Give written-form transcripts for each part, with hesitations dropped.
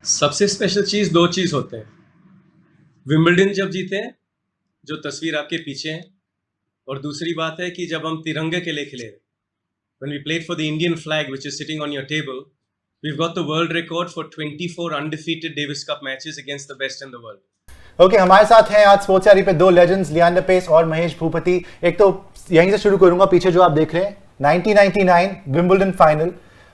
सबसे स्पेशल चीज दो चीज होते हैं। विंबलडन जब जीते हैं, जो तस्वीर आपके पीछे है, और दूसरी बात है कि जब हम तिरंगे के लिए खेले, when we played for the Indian flag which is sitting on your table, we've got the world record for 24 undefeated Davis Cup matches against the best in the world. Okay हमारे साथ हैं आज स्पोर्ट्स पे दो legends Leander pace और महेश भूपति। एक तो यहीं से शुरू करूंगा, पीछे जो आप देख रहे हैं 1999 विंबलडन फाइनल।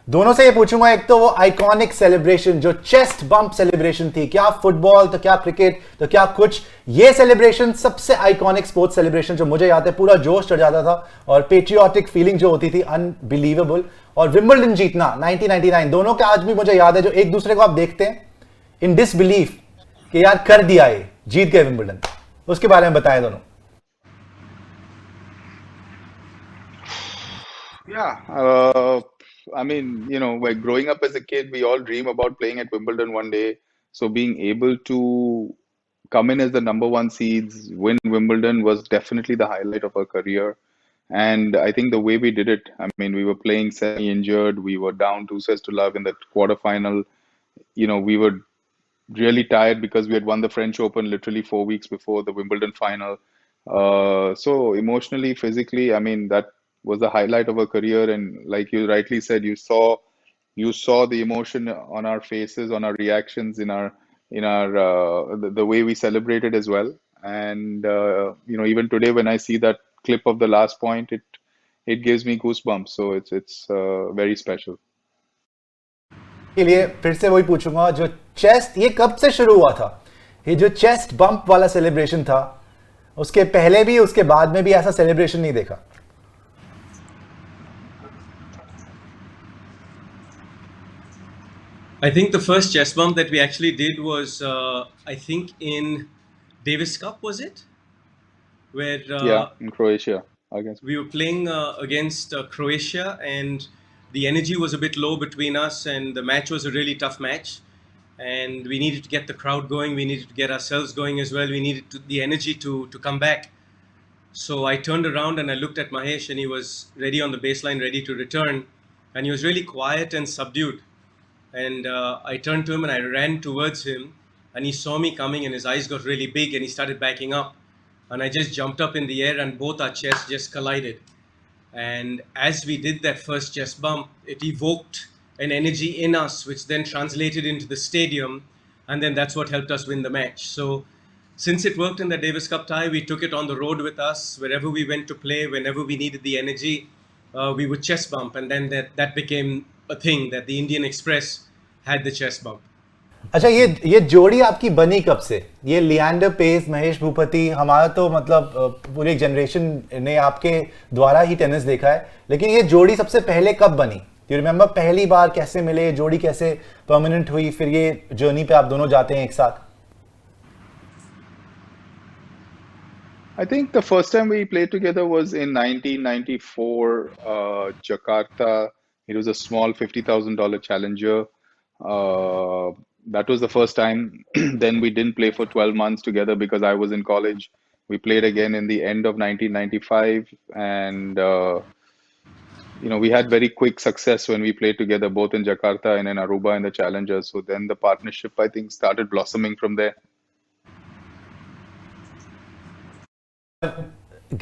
दोनों से ये पूछूंगा, एक तो वो आइकॉनिक सेलिब्रेशन जो चेस्ट बम्प सेलिब्रेशन थी, क्या फुटबॉल तो क्या क्रिकेट तो क्या कुछ, ये सेलिब्रेशन सबसे आइकॉनिक स्पोर्ट्स सेलिब्रेशन जो मुझे याद है, पूरा जोश चढ़ जाता था और पेट्रियोटिक फीलिंग जो होती थी अनबिलीवेबल। और विंबलडन जीतना 1999, दोनों के आज भी मुझे याद है, जो एक दूसरे को आप देखते हैं इन डिसबिलीफ कि यार कर दिया, ये जीत गए विंबलडन। उसके बारे में बताएं दोनों। Yeah, I mean, like growing up as a kid, we all dream about playing at Wimbledon one day. So being able to come in as the number one seeds, win Wimbledon was definitely the highlight of our career. And I think the way we did it, I mean, we were playing semi-injured, we were down 2-0 in the quarterfinal. We were really tired because we had won the French Open literally 4 weeks before the Wimbledon final. So emotionally, physically, I mean, that was the highlight of our career. And like you rightly said, you saw the emotion on our faces, on our reactions, in the way we celebrated as well. And even today when I see that clip of the last point, it gives me goosebumps. So it's very special. के लिए फिर से वही पूछूंगा, जो chest, ये कब से शुरू हुआ था? ये जो चेस्ट बम्प वाला सेलिब्रेशन था, उसके पहले भी उसके बाद में भी ऐसा सेलिब्रेशन नहीं देखा। I think the first chest bump that we actually did was, I think in Davis Cup, was it? Where Yeah, in Croatia, I guess. we were playing against Croatia, and the energy was a bit low between us, and the match was a really tough match, and we needed to get the crowd going, we needed to get ourselves going as well, we needed the energy to come back. So I turned around and I looked at Mahesh, and he was ready on the baseline, ready to return, and he was really quiet and subdued. And I turned to him and I ran towards him, and he saw me coming and his eyes got really big and he started backing up, and I just jumped up in the air and both our chests just collided. And as we did that first chest bump, it evoked an energy in us which then translated into the stadium, and then that's what helped us win the match. So since it worked in the Davis Cup tie, we took it on the road with us. Wherever we went to play, whenever we needed the energy, we would chest bump, and then that became a thing, that the Indian Express had the chest bump. अच्छा, ये जोड़ी आपकी बनी कब से? ये Leander pace, Mahesh Bhupathi, हमारा तो मतलब पूरी एक जनरेशन ने आपके द्वारा ही टेनिस देखा है, लेकिन ये जोड़ी सबसे पहले कब बनी? यू रिमेम्बर पहली बार कैसे मिले, ये जोड़ी कैसे परमानेंट हुई, फिर ये जर्नी पे आप दोनों जाते हैं एक साथ? I think the first time we played together was in 1994, Jakarta. It was a small $50,000 challenger. That was the first time. Then we didn't play for 12 months together because I was in college. We played again in the end of 1995, and we had very quick success when we played together, both in Jakarta and in Aruba in the Challengers. So then the partnership, I think, started blossoming from there.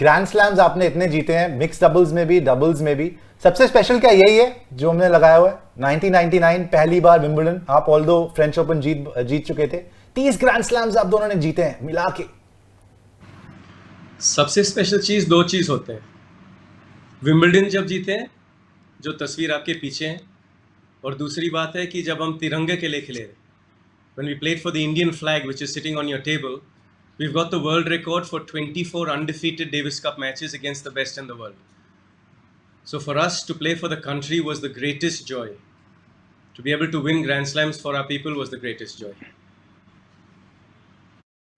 Grand slams आपने इतने जीते हैं, mix doubles में भी, doubles में भी। सबसे special क्या यही है जो हमने लगाया हुआ है? 1999 पहली बार विंबलडन, आप ऑल्दो फ्रेंच ओपन जीत चुके थे, 30 ग्रैंड स्लैम्स आप दोनों ने जीते हैं मिला के। सबसे स्पेशल चीज दो चीज होते हैं। विंबलडन जब जीते हैं, जो तस्वीर आपके पीछे है, और दूसरी बात है कि जब हम तिरंगे के लिए खेले, when we played for the Indian flag which is sitting on your table, we've got the world record for 24 undefeated Davis Cup matches against the best in the world. So for us to play for the country was the greatest joy. To be able to win Grand Slams for our people was the greatest joy.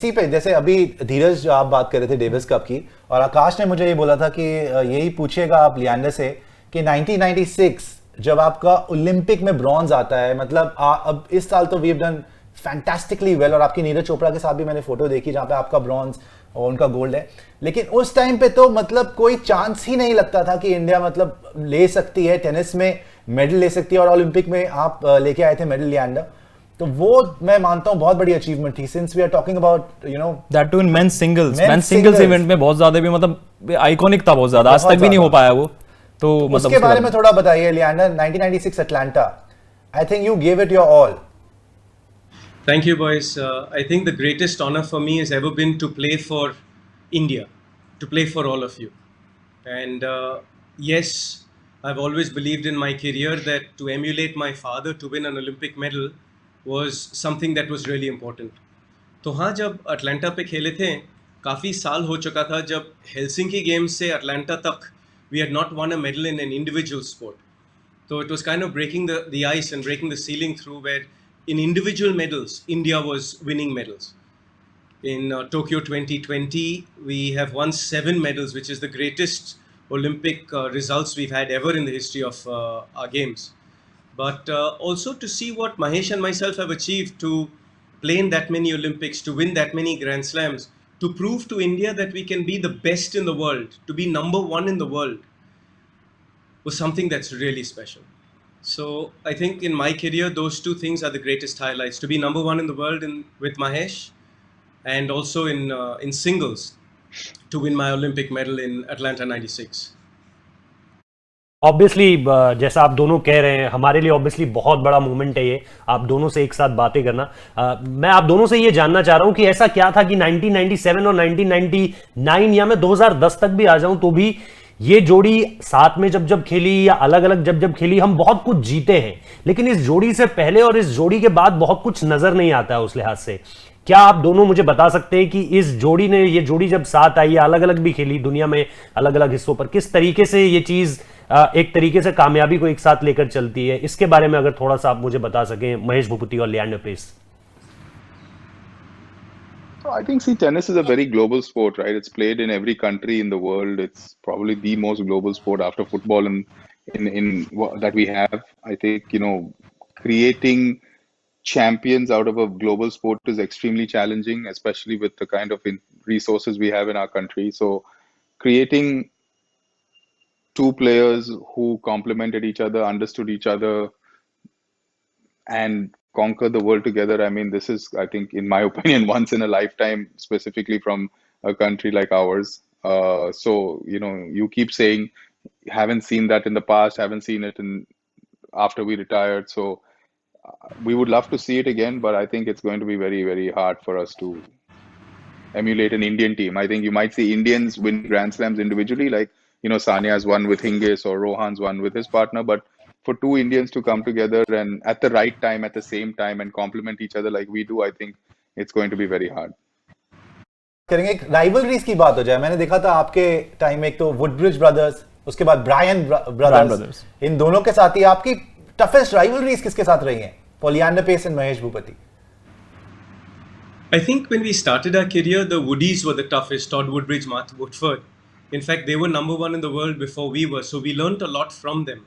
इसी पे जैसे अभी धीरज जो आप बात कर रहे थे डेविस कप की, और आकाश ने मुझे ये बोला था कि यही पूछिएगा आप लियांडर से कि 1996 जब आपका ओलंपिक में ब्रॉन्ज आता है, मतलब अब इस साल तो we have done fantastically well, और आपकी नीरज चोपड़ा के साथ भी मैंने फोटो देखी जहां पे आपका ब्रॉन्ज और उनका गोल्ड है, लेकिन उस टाइम पे तो मतलब कोई चांस ही नहीं लगता था कि इंडिया मतलब ले सकती है टेनिस में मेडल ले सकती है, और ओलंपिक में आप लेके आए थे मेडल लियांडर। तो वो मैं मानता हूँ बहुत बड़ी अचीवमेंट थी, since we are talking about that too in men's singles event में बहुत ज्यादा भी मतलब आइकॉनिक था, बहुत ज्यादा, आज तक भी नहीं हो पाया वो। तो मतलब उसके बारे में थोड़ा बताइए Leander. 1996 Atlanta, I think you gave it your all. Thank you, boys. I think the greatest honor for me has ever been to play for India, to play for all of you. And yes, I've always believed in my career that to emulate my father to win an Olympic medal was something that was really important. तो हाँ, जब Atlanta पे खेले थे, काफ़ी साल हो चुका था जब हेलसिंकी गेम्स से अटलांटा तक we had not won a medal in an individual sport. So it was kind of breaking the ice and breaking the ceiling through where in individual medals, India was winning medals. In Tokyo 2020, we have won 7 medals, which is the greatest Olympic results we've had ever in the history of our games. But also to see what Mahesh and myself have achieved to play in that many Olympics, to win that many Grand Slams, to prove to India that we can be the best in the world, to be number one in the world, was something that's really special. So I think in my career, those two things are the greatest highlights: to be number one in the world with Mahesh, and also in singles to win my Olympic medal in Atlanta '96. Obviously जैसा आप दोनों कह रहे हैं, हमारे लिए obviously बहुत बड़ा मोमेंट है ये, आप दोनों से एक साथ बातें करना। मैं आप दोनों से ये जानना चाह रहा हूं कि ऐसा क्या था कि 1997 और 1999 या मैं 2010 तक भी आ जाऊं तो भी ये जोड़ी साथ में जब खेली या अलग अलग जब खेली, हम बहुत कुछ जीते हैं, लेकिन इस जोड़ी से पहले और इस जोड़ी के बाद बहुत कुछ नजर नहीं आता है उस लिहाज से। क्या आप दोनों मुझे बता सकते हैं कि इस जोड़ी ने, ये जोड़ी जब साथ आई या अलग अलग भी खेली दुनिया में अलग अलग हिस्सों पर, किस तरीके से ये चीज एक तरीके से कामयाबी को एक साथ लेकर चलती है, इसके बारे में अगर थोड़ा सा आप मुझे बता सकें, महेश भूपति और Leander Paes. I think, see, tennis is a very global sport, right? It's played in every country in the world. It's probably the most global sport after football that we have. I think, creating champions out of a global sport is extremely challenging, especially with the kind of resources we have in our country. So creating two players who complemented each other, understood each other, and conquer the world together. I mean, this is, I think, in my opinion, once in a lifetime, specifically from a country like ours. So, you keep saying, haven't seen that in the past, haven't seen it after we retired. So we would love to see it again, but I think it's going to be very, very hard for us to emulate an Indian team. I think you might see Indians win Grand Slams individually, like, Sania's won with Hingis or Rohan's won with his partner, but for two Indians to come together and at the right time, at the same time, and complement each other like we do, I think it's going to be very hard. करेंगे एक rivalries की बात हो जाए। मैंने देखा था आपके टाइम में एक तो वुडब्रिज ब्रदर्स, उसके बाद ब्रायन ब्रदर्स, इन दोनों के साथ ही आपकी टफेस्ट राइवलरीज किसके साथ रही हैं? For Leander Paes and Mahesh Bhupathi. I think when we started our career, the Woodies were the toughest. Todd Woodbridge, Martha Woodford. In fact, they were number one in the world before we were, so we learnt a lot from them.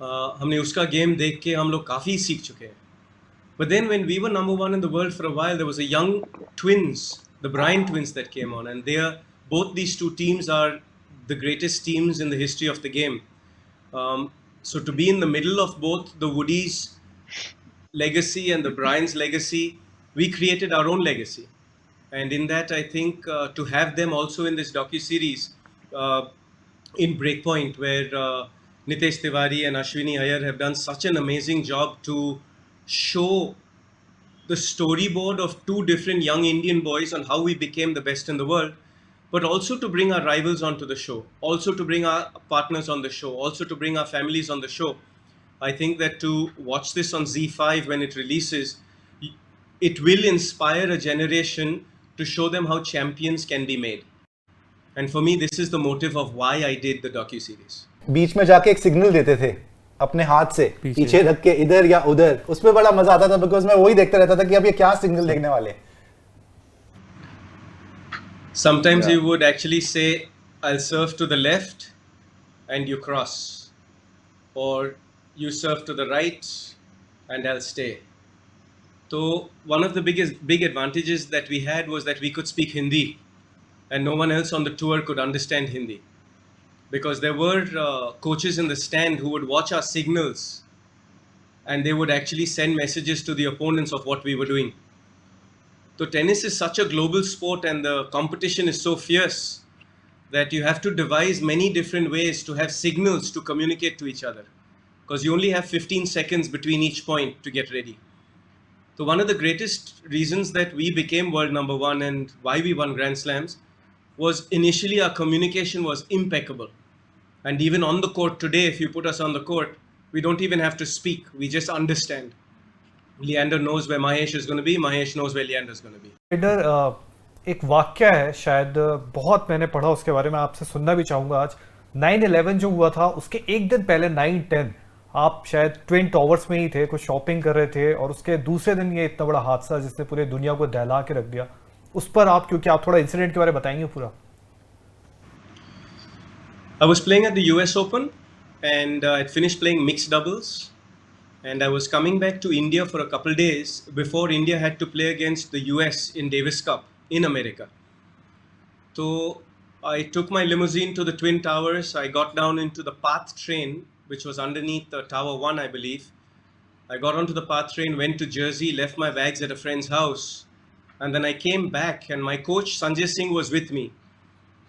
हमने उसका game देख के हम लोग काफ़ी सीख चुके हैं. But then when we were number one in the world for a while, there was a young twins, the Bryan twins that came on, and both these two teams are the greatest teams in the history of the game. So to be in the middle of both the Woodies' legacy and the Bryans' legacy, we created our own legacy. And in that, I think to have them also in this docu-series in Breakpoint, where Nitesh Tiwari and Ashwini Iyer have done such an amazing job to show the storyboard of two different young Indian boys on how we became the best in the world, but also to bring our rivals onto the show, also to bring our partners on the show, also to bring our families on the show. I think that to watch this on Z5 when it releases, it will inspire a generation to show them how champions can be made. And for me, this is the motive of why I did the docu-series. बीच में जाके एक signal देते थे अपने हाथ से पीछे रख के, इधर या उधर, उसमें बड़ा मजा आता था, बिकॉज मैं वही देखता रहता था कि अब ये क्या सिग्नल देखने वाले। Sometimes you would actually say, I'll serve to the left and you cross, or you serve to the right and I'll stay. So one of the big advantages that we had was that we could speak Hindi and no one else on the tour could understand Hindi, because there were coaches in the stand who would watch our signals and they would actually send messages to the opponents of what we were doing. So tennis is such a global sport and the competition is so fierce that you have to devise many different ways to have signals to communicate to each other, because you only have 15 seconds between each point to get ready. So one of the greatest reasons that we became world number one and why we won Grand Slams was initially our communication was impeccable. And even on the court today, if you put us on the court, we don't even have to speak. We just understand. Leander knows where Mahesh is going to be. Mahesh knows where Leander is going to be. इधर एक वाक्य है, शायद बहुत मैंने पढ़ा उसके बारे में, आपसे सुनना भी चाहूँगा आज। 9/11 जो हुआ था उसके एक दिन पहले 9/10 आप शायद ट्विन टावर्स में ही थे, कुछ शॉपिंग कर रहे थे, और उसके दूसरे दिन ये इतना बड़ा हादसा जिसने पूरी दुनिया को दहला के रख दिया, उस पर आप, क्योंकि आप थोड़ा इंसिडेंट के बारे में बताएंगे पूरा। I was playing at the US Open and I'd finished playing mixed doubles, and I was coming back to India for a couple days before India had to play against the US in Davis Cup in America. So I took my limousine to the Twin Towers. I got down into the PATH train, which was underneath Tower 1, I believe. I got onto the PATH train, went to Jersey, left my bags at a friend's house, and then I came back and my coach Sanjay Singh was with me.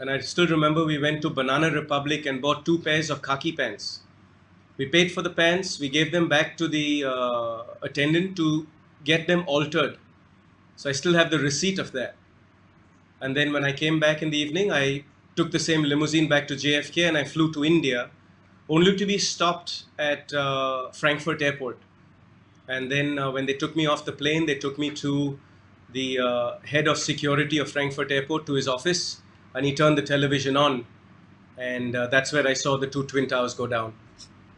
And I still remember we went to Banana Republic and bought 2 pairs of khaki pants. We paid for the pants, we gave them back to the attendant to get them altered. So I still have the receipt of that. And then when I came back in the evening, I took the same limousine back to JFK and I flew to India, only to be stopped at Frankfurt Airport. And then when they took me off the plane, they took me to the head of security of Frankfurt Airport, to his office, and he turned the television on. And that's where I saw the 2 Twin Towers go down.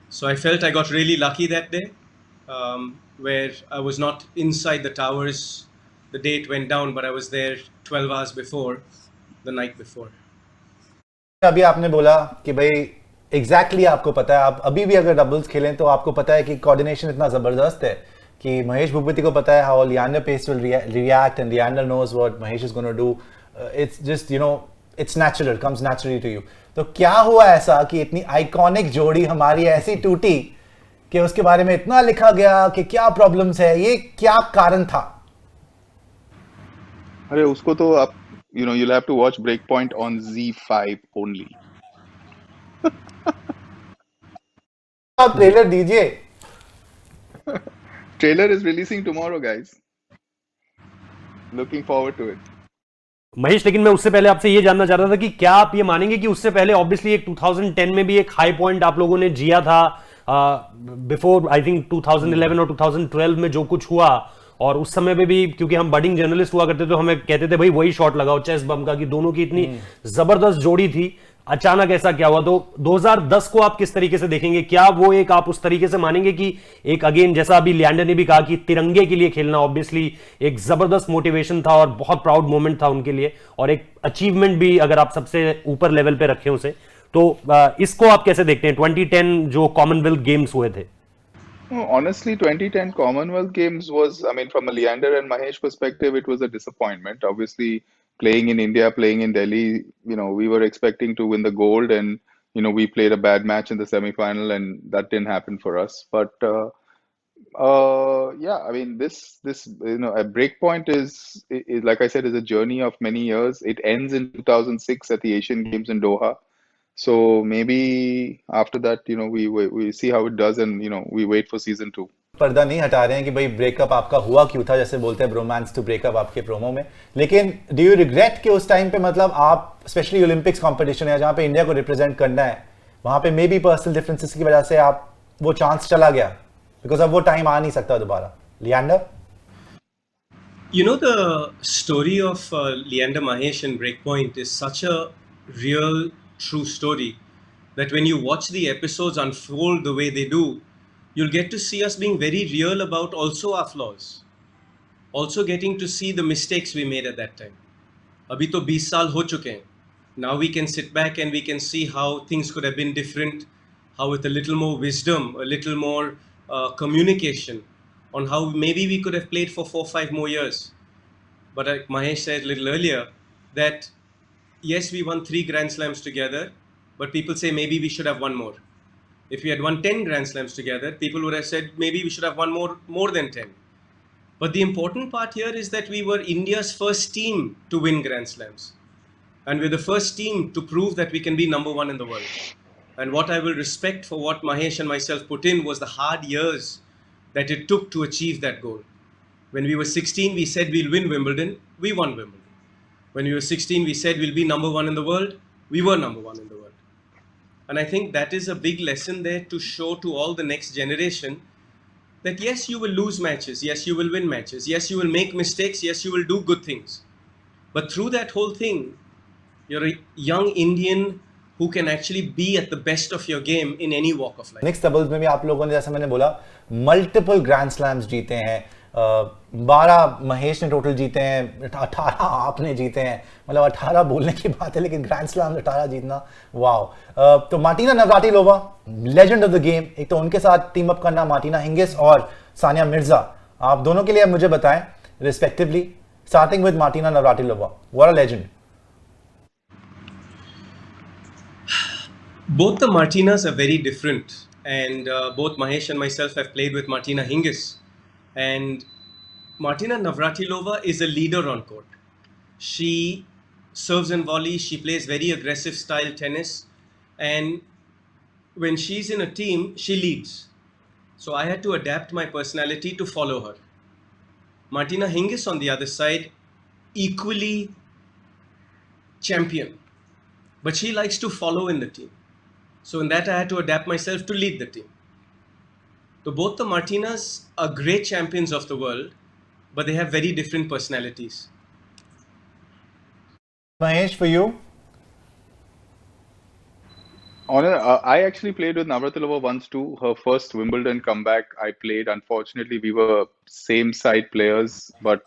So I felt I got really lucky that day, where I was not inside the towers the day it went down, but I was there 12 hours before, the night before. अभी आपने बोला कि भाई exactly आपको पता है, आप अभी भी अगर डबल्स खेलें तो आपको पता है कि कोऑर्डिनेशन इतना जबरदस्त है कि महेश भूपति को पता है how Leander Paes will react and Leander knows what Mahesh is gonna do. It's just it's natural, comes naturally to you. तो क्या हुआ ऐसा कि इतनी आइकॉनिक जोड़ी हमारी ऐसी टूटी कि उसके बारे में इतना लिखा गया कि क्या प्रॉब्लम्स है, ये क्या कारण था? अरे उसको तो आप you'll have to watch Breakpoint on Z5 only. आप ट्रेलर दीजिए. Trailer is releasing tomorrow, guys. Looking forward to it. Mahesh, लेकिन मैं उससे पहले आपसे ये जानना चाह रहा था कि क्या आप ये मानेंगे कि उससे पहले ऑब्वियसली एक 2010 में भी एक हाई पॉइंट आप लोगों ने जिया था, बिफोर आई थिंक 2011 और 2012 में जो कुछ हुआ, और उस समय पे भी क्योंकि हम बडिंग जर्नलिस्ट हुआ करते तो हमें कहते थे भाई वही शॉट लगाओ चेस बम का, कि दोनों की इतनी जबरदस्त जोड़ी थी, अचानक ऐसा क्या हुआ? तो 2010 को आप किस तरीके से देखेंगे? क्या वो एक आप उस तरीके से मानेंगे कि एक अगेन जैसा अभी लियांडर ने भी कहा कि तिरंगे के लिए खेलना ऑब्वियसली एक जबरदस्त मोटिवेशन था और बहुत प्राउड मोमेंट था उनके लिए, और एक अचीवमेंट भी अगर आप सबसे ऊपर लेवल पे रखें उसे, तो इसको आप कैसे देखते हैं 2010 जो कॉमनवेल्थ गेम्स हुए थे? Honestly, 2010 Commonwealth Games was, I mean, from a Leander and Mahesh perspective, it was a disappointment. Obviously, playing in India, playing in Delhi, we were expecting to win the gold, and we played a bad match in the semi-final, and that didn't happen for us. But yeah, I mean, this a Breakpoint is like I said, is a journey of many years. It ends in 2006 at the Asian Games in Doha. So maybe after that, we see how it does, and we wait for season 2. पर्दा नहीं हटा रहे हैं कि भाई breakup आपका हुआ क्यों था, जैसे बोलते हैं रोमांस टू ब्रेकअप आपके प्रोमो में, लेकिन डू यू रिग्रेट कि उस टाइम पे मतलब आप स्पेशली ओलंपिक्स कंपटीशन है जहां पे इंडिया को रिप्रेजेंट करना है, वहां पे मे बी पर्सनल डिफरेंसेस की वजह से आप वो चांस चला गया, बिकॉज अब वो टाइम आ नहीं सकता दोबारा? Leander, the story of Leander Mahesh and Breakpoint is such a real, true story that when you watch the episodes unfold the way they do, you'll get to see us being very real about also our flaws, also getting to see the mistakes we made at that time. Abhi to 20 saal ho chuke hain. Now we can sit back and we can see how things could have been different, how with a little more wisdom, a little more communication, on how maybe we could have played for 4-5 more years. But like Mahesh said a little earlier, that yes, we won 3 Grand Slams together, but people say maybe we should have won more. If we had won 10 Grand Slams together, people would have said maybe we should have won more than 10. But the important part here is that we were India's first team to win Grand Slams. And we're the first team to prove that we can be number one in the world. And what I will respect for what Mahesh and myself put in was the hard years that it took to achieve that goal. When we were 16, we said we'll win Wimbledon. We won Wimbledon. When we were 16, we said we'll be number one in the world. We were number one in the world. And I think that is a big lesson there to show to all the next generation that yes, you will lose matches. Yes, you will win matches. Yes, you will make mistakes. Yes, you will do good things. But through that whole thing, you're a young Indian who can actually be at the best of your game in any walk of life. Next doubles में भी आप लोगों ने जैसा मैंने बोला multiple grand slams जीते हैं 12 महेश ने टोटल जीते हैं 18 आपने जीते हैं मतलब 18 बोलने की बात है लेकिन ग्रैंड स्लैम 18 जीतना वाओ तो Martina Navratilova legend of the game एक तो उनके साथ टीम अप करना मार्टिना हिंगिस और सानिया मिर्जा आप दोनों के लिए मुझे बताएं respectively starting with Martina Navratilova what a legend Both the Martinas are very different, and both Mahesh and myself have played with Martina Hingis. And Martina Navratilova is a leader on court. She serves and volleys, she plays very aggressive style tennis, and when she's in a team, she leads. So I had to adapt my personality to follow her. Martina Hingis, on the other side, equally champion, but she likes to follow in the team. So in that I had to adapt myself to lead the team. So both the Martinas are great champions of the world, but they have very different personalities. Mahesh, for you? I actually played with Navratilova once too. Her first Wimbledon comeback, I played. Unfortunately, we were same side players, but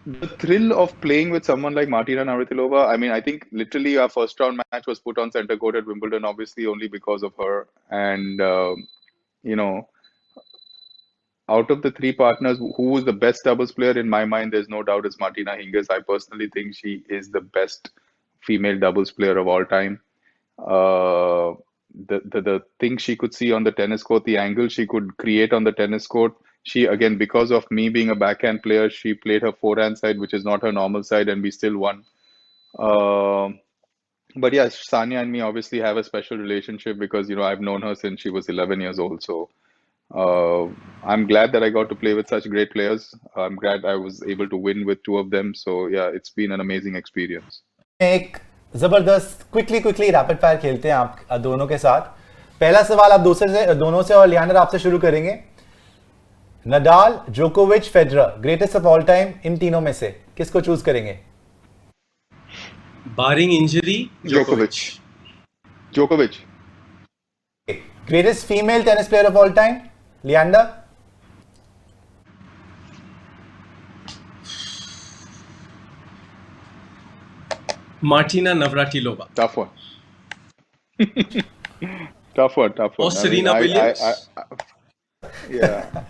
the thrill of playing with someone like Martina Navratilova, I mean, I think literally our first round match was put on center court at Wimbledon, obviously only because of her. And, you know, out of the three partners, who is the best doubles player in my mind, there's no doubt it's Martina Hingis. I personally think she is the best female doubles player of all time. The thing she could see on the tennis court, the angle she could create on the tennis court, she, again, because of me being a backhand player, she played her forehand side, which is not her normal side, and we still won. But yeah, Sania and me obviously have a special relationship because, you know, I've known her since she was 11 years old. So I'm glad that I got to play with such great players. I'm glad I was able to win with two of them. So yeah, it's been an amazing experience. एक जबरदस्त quickly rapid fire खेलते हैं आप दोनों के साथ पहला सवाल आप दोनों से और लियांडर आपसे शुरू करेंगे नडाल जोकोविच Federer greatest of all time in तीनों में से किसको चूज करेंगे Barring injury, Djokovic. Greatest female tennis player of all time Leander Martina Navratilova. Tough one. Tough one. Or Serena Williams. Yeah.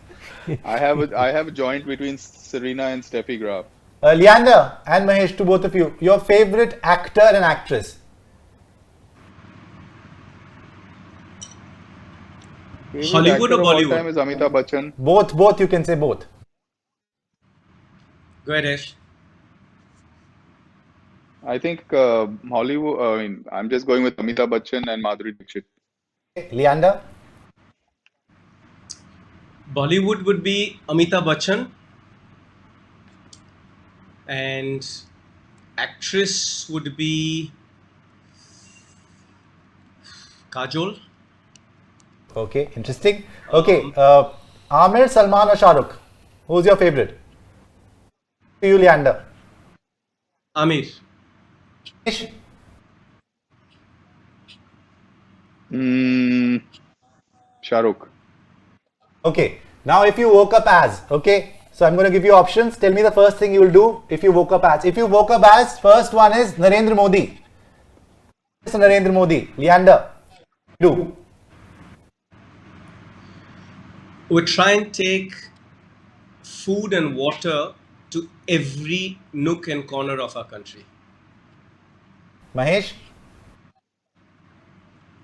I have a joint between Serena and Steffi Graf. Leander and Mahesh, to both of you, your favorite actor and actress. Hollywood or Actor of all Bollywood? time is Amitabh Bachchan. Both, you can say both. Go ahead, Ash. I think Hollywood. I mean, I'm just going with Amitabh Bachchan and Madhuri Dixit. Leander Bollywood would be Amitabh Bachchan, and actress would be Kajol. Okay, interesting. Okay, Amir, Salman or Shahrukh? Who's your favorite? To you, Leander. Amir. Shahrukh. Okay, now if you woke up as, okay, so I'm going to give you options. Tell me the first thing you will do if you woke up as. If you woke up as, first one is Narendra Modi. Yes, Narendra Modi. Leander, do. Would try and take food and water to every nook and corner of our country. Mahesh,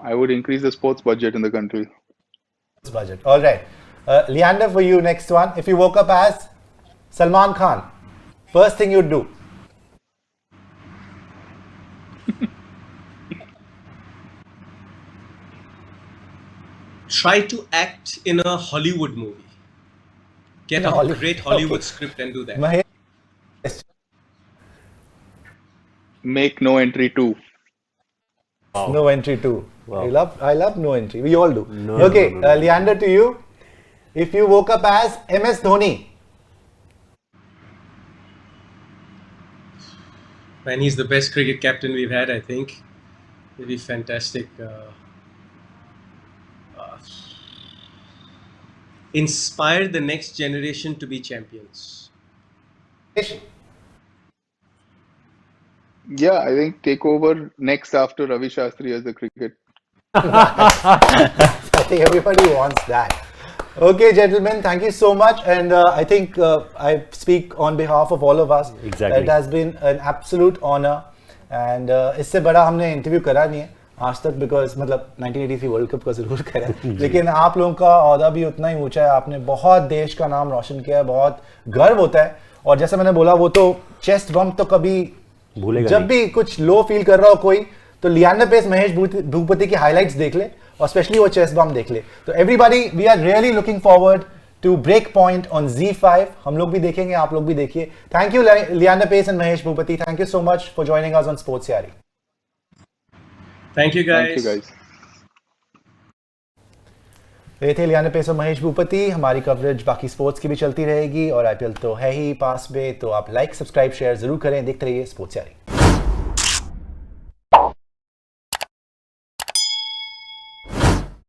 I would increase the sports budget in the country. Budget. All right. Leander, for you, next one. If you woke up as Salman Khan, first thing you'd do? Try to act in a Hollywood movie. Get In a a Hollywood- great Hollywood okay. script and do that. Mahesh, Make No Entry 2. no entry too. Wow. I love no entry. We all do. No, Okay, no, no, no. Leander, to you. If you woke up as MS Dhoni, Man, he's the best cricket captain we've had, I think. It'd be fantastic. Inspire the next generation to be champions. Yeah, I think take over next after Ravi Shastri as the cricket. I think everybody wants that. Okay, gentlemen, thank you so much. And I think I speak on behalf of all of us. Exactly. It has been an absolute honor. And इससे बड़ा हमने interview करा नहीं है आज तक, because मतलब 1983 world cup का जरूर करा है, लेकिन आप लोगों का औहदा भी उतना ही ऊंचा है. आपने बहुत देश का नाम रोशन किया है, बहुत गर्व होता है. और जैसे मैंने बोला, वो तो चेस्ट बम्प तो कभी भूलेगा जब नहीं. भी कुछ लो फील कर रहा हो कोई, तो लियाना पेस महेश भूपति की हाइलाइट्स देख ले और स्पेशली वो चेस्ट बम देख ले. तो everybody, we are really looking forward to break point on Z5. हम लोग भी देखेंगे, आप लोग भी देखिए. Thank you Leander Paes and Mahesh Bhupathi. Thank you so much for joining us on sports Yaari. Thank you, guys. Thank you, guys. ये थे लियाना पेस और महेश भूपति. हमारी कवरेज बाकी स्पोर्ट्स की भी चलती रहेगी और IPL तो है ही पास में. तो आप लाइक, सब्सक्राइब, शेयर जरूर करें. देखते रहिए स्पोर्ट्स यारी.